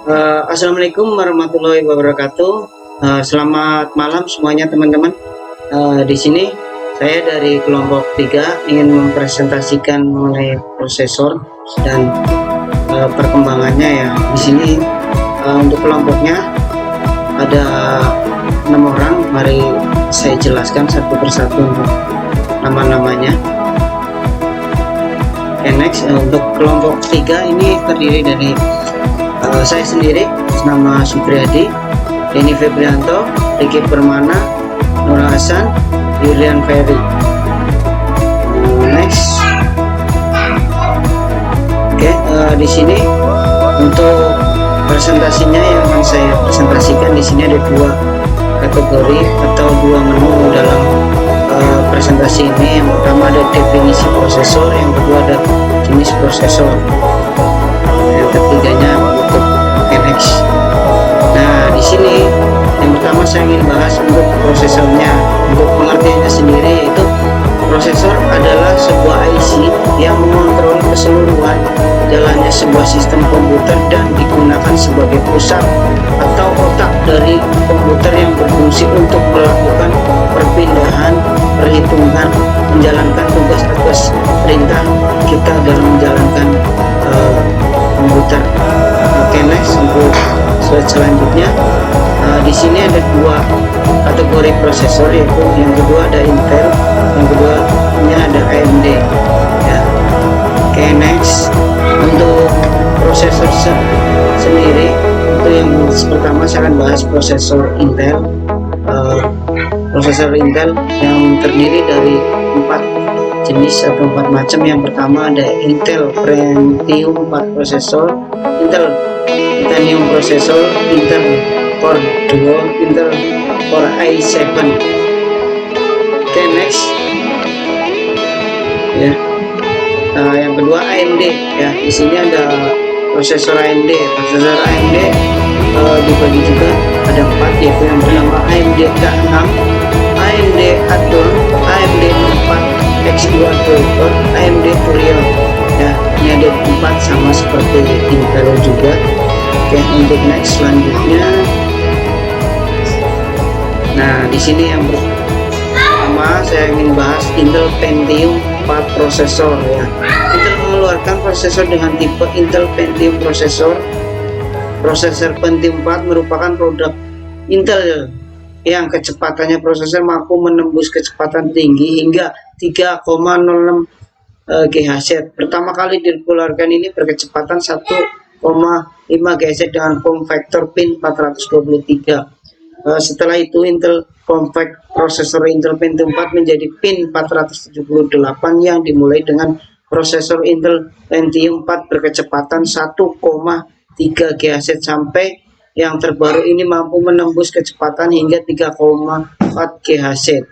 Assalamualaikum warahmatullahi wabarakatuh. Selamat malam semuanya teman-teman. Di sini saya dari kelompok 3 ingin mempresentasikan mengenai prosesor dan perkembangannya ya. Di sini untuk kelompoknya ada 6 orang. Mari saya jelaskan satu persatu untuk nama-namanya. Next, untuk kelompok 3 ini terdiri dari saya sendiri, nama Supriyadi, Denny Febrianto, Riki Permana, Nur Hasan, Julian Ferry. Next, oke, di sini untuk presentasinya yang akan saya presentasikan di sini ada 2 kategori atau 2 menu dalam presentasi ini. Yang pertama ada definisi prosesor, yang kedua ada jenis prosesor, yang ketiganya untuk next. Nah, di sini yang pertama saya ingin bahas untuk prosesornya. Untuk pengertiannya sendiri, yaitu prosesor adalah sebuah IC yang mengontrol keseluruhan jalannya sebuah sistem komputer dan digunakan sebagai pusat atau otak dari komputer yang berfungsi untuk melakukan perpindahan, perhitungan, menjalankan tugas-tugas perintah kita dalam menjalankan komputer. Oke, next, untuk slide selanjutnya, di sini ada 2 kategori prosesor, yaitu yang kedua ada Intel, yang keduanya ada AMD ya. Oke, next, untuk prosesor sendiri, untuk yang pertama saya akan bahas prosesor Intel. Prosesor Intel yang terdiri dari 4 jenis atau 4 macam. Yang pertama ada Intel Pentium 4 prosesor, Intel Titanium prosesor, Intel Core Duo, Intel Core i7. Oke, next ya. Yang kedua AMD ya. Di sini ada prosesor AMD. Prosesor AMD dibagi juga ada 4, yaitu yang pertama AMD K6, AMD Athlon, AMD 4 X2 Driver, AMD Turion ya. Ini ada 4 sama seperti Intel juga. Oke, untuk next selanjutnya, nah di sini yang pertama saya ingin bahas Intel Pentium 4 prosesor ya. Intel mengeluarkan prosesor dengan tipe Intel Pentium prosesor. Prosesor Pentium 4 merupakan produk Intel yang kecepatannya prosesor mampu menembus kecepatan tinggi hingga 3,06 GHz. Pertama kali dikeluarkan ini berkecepatan 1,5 GHz dengan form factor pin 423. Setelah itu Intel Compact prosesor Intel Pentium 4 menjadi pin 478 yang dimulai dengan prosesor Intel Pentium 4 berkecepatan 1,3 GHz sampai yang terbaru ini mampu menembus kecepatan hingga 3,4 GHz.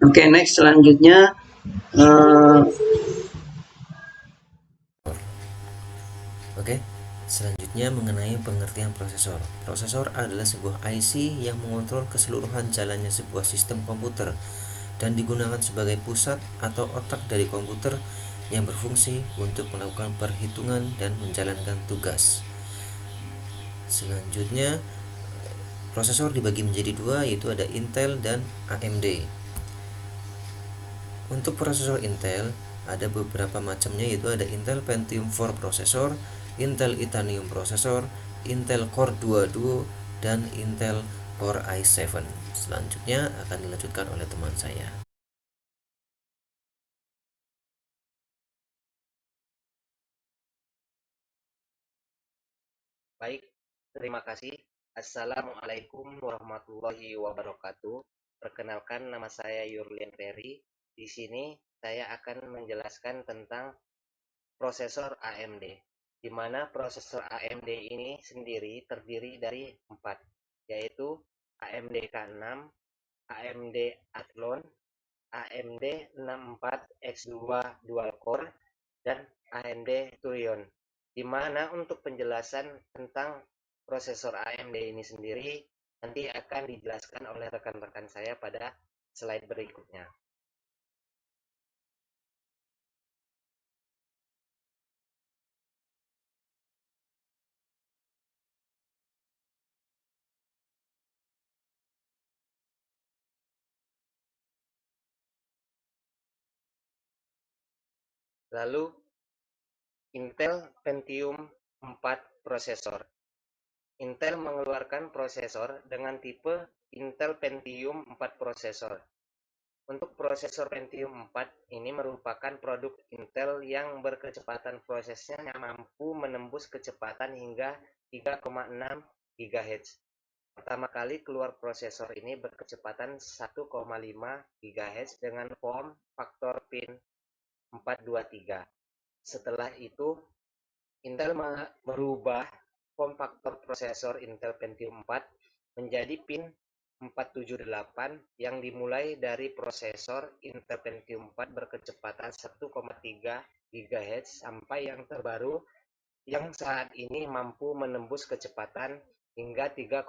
Oke, next selanjutnya Oke, selanjutnya mengenai pengertian prosesor. Prosesor adalah sebuah IC yang mengontrol keseluruhan jalannya sebuah sistem komputer dan digunakan sebagai pusat atau otak dari komputer yang berfungsi untuk melakukan perhitungan dan menjalankan tugas. Selanjutnya, prosesor dibagi menjadi 2, yaitu ada Intel dan AMD. Untuk prosesor Intel ada beberapa macamnya, yaitu ada Intel Pentium 4 prosesor, Intel Titanium prosesor, Intel Core Duo, dan Intel Core i7. Selanjutnya akan dilanjutkan oleh teman saya. Baik, terima kasih. Assalamualaikum warahmatullahi wabarakatuh. Perkenalkan, nama saya Julian Ferry. Di sini saya akan menjelaskan tentang prosesor AMD, di mana prosesor AMD ini sendiri terdiri dari 4, yaitu AMD K6, AMD Athlon, AMD 64X2 Dual Core, dan AMD Turion. Di mana untuk penjelasan tentang prosesor AMD ini sendiri nanti akan dijelaskan oleh rekan-rekan saya pada slide berikutnya. Lalu Intel Pentium 4 prosesor. Intel mengeluarkan prosesor dengan tipe Intel Pentium 4 prosesor. Untuk prosesor Pentium 4 ini merupakan produk Intel yang berkecepatan prosesnya yang mampu menembus kecepatan hingga 3,6 GHz. Pertama kali keluar prosesor ini berkecepatan 1,5 GHz dengan form faktor pin 423. Setelah itu, Intel merubah form faktor prosesor Intel Pentium 4 menjadi pin 478 yang dimulai dari prosesor Intel Pentium 4 berkecepatan 1,3 GHz sampai yang terbaru yang saat ini mampu menembus kecepatan hingga 3,4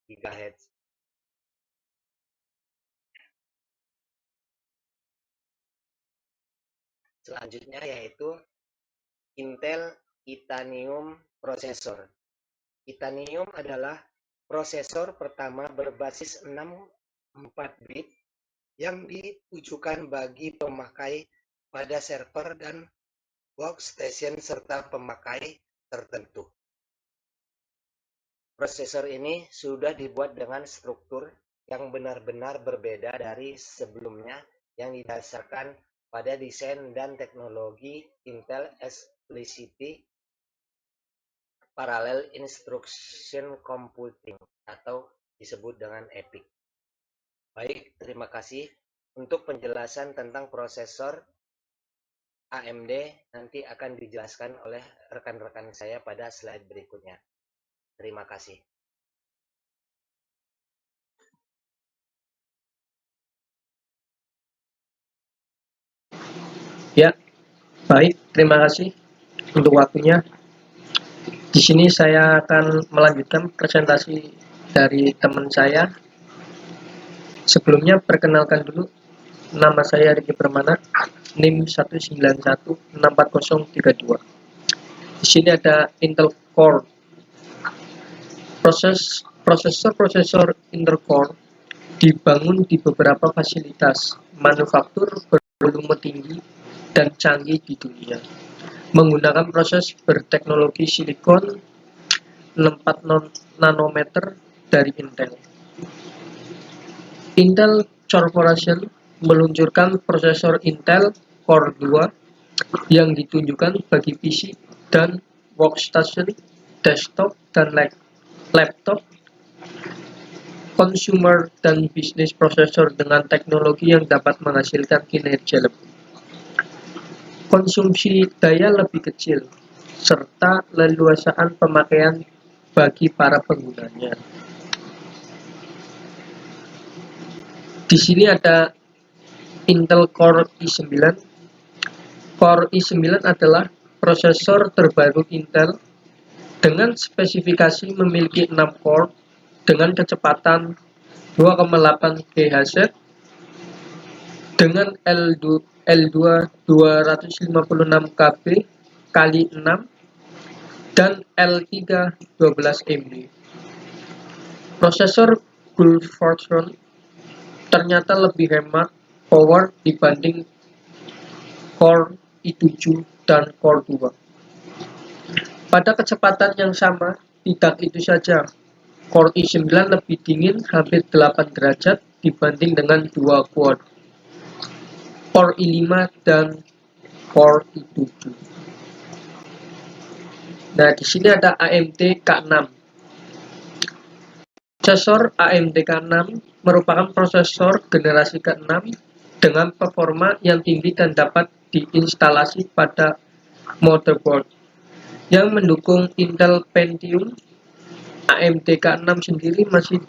GHz. Selanjutnya yaitu Intel Itanium Processor. Itanium adalah prosesor pertama berbasis 64 bit yang ditujukan bagi pemakai pada server dan workstation serta pemakai tertentu. Prosesor ini sudah dibuat dengan struktur yang benar-benar berbeda dari sebelumnya yang didasarkan pada desain dan teknologi Intel Explicit Parallel Instruction Computing atau disebut dengan EPIC. Baik, terima kasih untuk penjelasan tentang prosesor AMD nanti akan dijelaskan oleh rekan-rekan saya pada slide berikutnya. Terima kasih. Ya, baik. Terima kasih untuk waktunya. Di sini saya akan melanjutkan presentasi dari teman saya. Sebelumnya perkenalkan dulu, nama saya Riki Permana, NIM 1916402. Di sini ada Intel Core. Prosesor Intel Core dibangun di beberapa fasilitas manufaktur bervolume tinggi dan canggih di dunia, menggunakan proses berteknologi silikon 64 nanometer dari Intel. Intel Corporation meluncurkan prosesor Intel Core 2 yang ditunjukkan bagi PC dan workstation, desktop, dan laptop, consumer, dan bisnis prosesor dengan teknologi yang dapat menghasilkan kinerja lebih, konsumsi daya lebih kecil, serta leluasaan pemakaian bagi para penggunanya. Di sini ada Intel Core i9. Core i9 adalah prosesor terbaru Intel dengan spesifikasi memiliki 6 core dengan kecepatan 2,8 GHz dengan L2 256 KB kali 6 dan L3 12 MB. Prosesor Gulfstream ternyata lebih hemat power dibanding Core i7 dan Core 2. Pada kecepatan yang sama, tidak itu saja, Core i9 lebih dingin hampir 8 derajat dibanding dengan dua quad, Core i5 dan Core i7. Nah, di sini ada AMD K6. Prosesor AMD K6 merupakan prosesor generasi ke-6 dengan performa yang tinggi dan dapat diinstalasi pada motherboard yang mendukung Intel Pentium. AMD K6 sendiri masih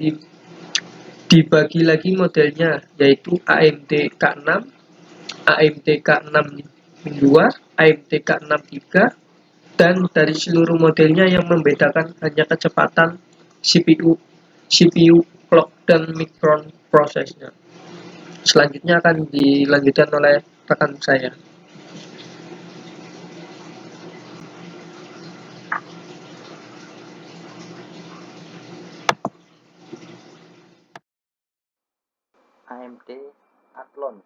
dibagi lagi modelnya, yaitu AMD K6, AMD K6 2, AMD K6 3, dan dari seluruh modelnya yang membedakan hanya kecepatan CPU clock dan microprosesnya. Selanjutnya akan dilanjutkan oleh rekan saya. AMD Athlon.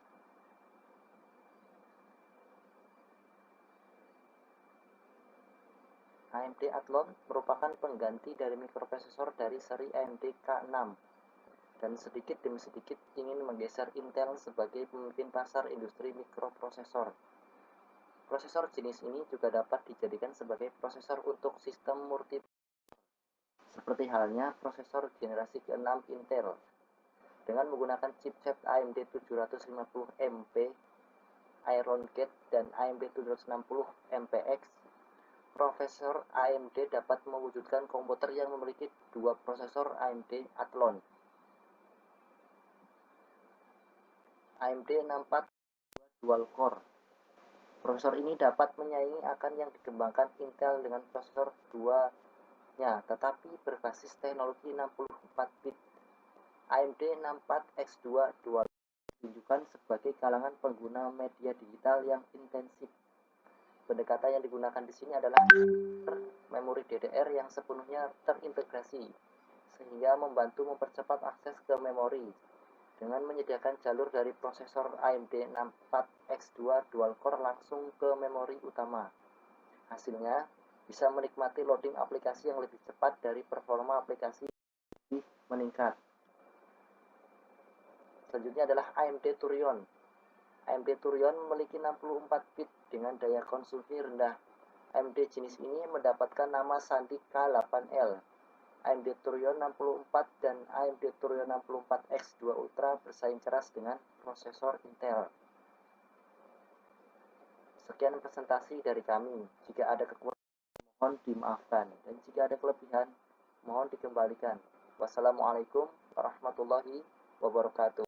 AMD Athlon merupakan pengganti dari mikroprosesor dari seri AMD K6 dan sedikit demi sedikit ingin menggeser Intel sebagai pemimpin pasar industri mikroprosesor. Prosesor jenis ini juga dapat dijadikan sebagai prosesor untuk sistem multiprosesor, seperti halnya prosesor generasi ke-6 Intel. Dengan menggunakan chipset AMD 750MP Iron Gate dan AMD 760 MPX, prosesor AMD dapat mewujudkan komputer yang memiliki dua prosesor AMD Athlon, AMD 64 dual core. Prosesor ini dapat menyaingi akan yang dikembangkan Intel dengan prosesor 2-nya, tetapi berbasis teknologi 64 bit. AMD 64X2 dual ditunjukkan sebagai kalangan pengguna media digital yang intensif. Pendekatan yang digunakan di sini adalah memori DDR yang sepenuhnya terintegrasi, sehingga membantu mempercepat akses ke memori dengan menyediakan jalur dari prosesor AMD 64X2 dual core langsung ke memori utama. Hasilnya bisa menikmati loading aplikasi yang lebih cepat dari performa aplikasi lebih meningkat. Selanjutnya adalah AMD Thurion. AMD Thurion memiliki 64 bit dengan daya konsumsi rendah. AMD jenis ini mendapatkan nama sandi K8L. AMD Thurion 64 dan AMD Thurion 64X2 Ultra bersaing keras dengan prosesor Intel. Sekian presentasi dari kami. Jika ada kekurangan, mohon dimaafkan, dan jika ada kelebihan, mohon dikembalikan. Wassalamualaikum warahmatullahi wabarakatuh.